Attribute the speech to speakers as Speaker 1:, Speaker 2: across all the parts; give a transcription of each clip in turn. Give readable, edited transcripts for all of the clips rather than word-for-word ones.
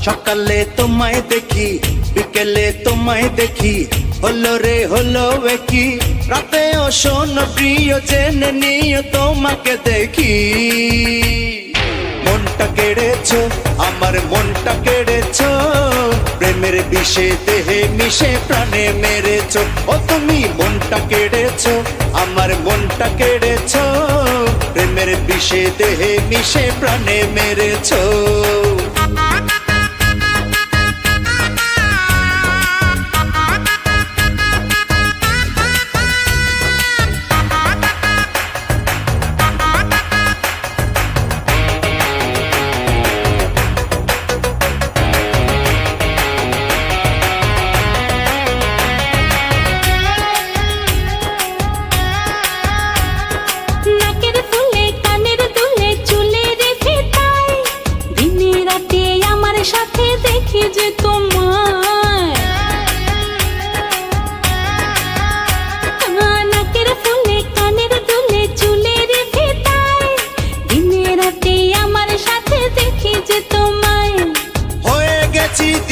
Speaker 1: সকালে তোমায় দেখি বিকেলে তোমায় দেখি হলো রে হলো কি রাতেও শোনো প্রিয় জেনে নিও তোমাকে দেখি মনটা কেড়েছো আমার মনটা কেড়েছো প্রেমের বিষে দেহে মিশে প্রাণে মেরেছো ও তুমি মনটা কেড়েছো আমার মনটা কেড়েছো প্রেমের বিষে দেহে মিশে প্রাণে মেরেছো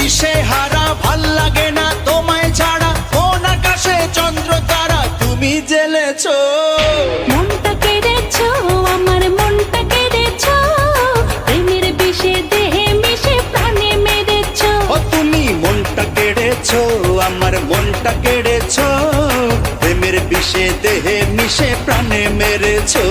Speaker 1: দিশে হারা ভাল লাগে না তোমায় ছাড়া কোন আকাশে চন্দ্র তারা তুমি জ্বেলেছো
Speaker 2: মনটা কেড়েছো আমার মনটা কেড়েছো প্রেমের বিষে দেহে মিশে প্রাণে মেরেছো
Speaker 1: ও তুমি মনটা কেড়েছো আমার মনটা কেড়েছো প্রেমের বিষে দেহে মিশে প্রাণে মেরেছো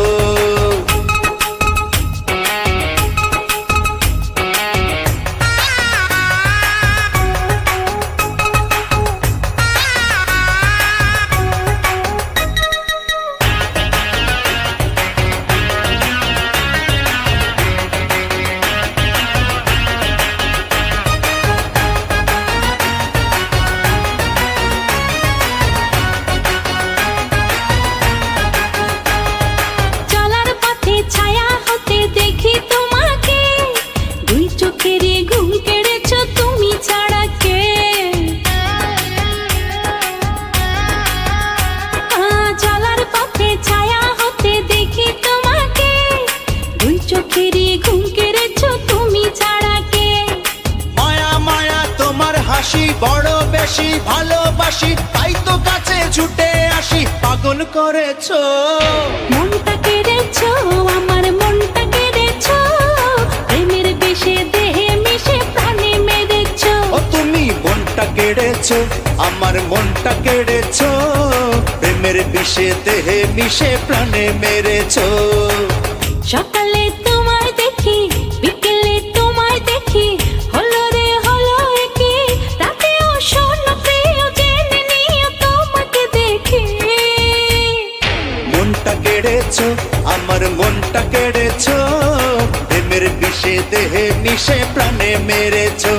Speaker 1: বড় বেশি ভালোবাসি তাই তো কাছে ছুটে আসি পাগল করেছো
Speaker 2: মনটা কেড়েছো আমার মনটা কেড়েছো প্রেমের বিষে দেহে মিশে প্রাণে মেরেছো
Speaker 1: ও তুমি মনটা কেড়েছো আমার মনটা কেড়েছো প্রেমের বিষে দেহে মিশে প্রাণে মেরেছো
Speaker 2: সকালে তোমায় দেখি বিকেলে তোমায় দেখি হলো রে হলো কি রাতেও শোনো প্রিয় জেনে নিও তোমাকে দেখি
Speaker 1: মনটা কেড়েছো আমার মনটা কেড়েছো প্রেমের বিষে দেহে মিশে প্রাণে মেরেছো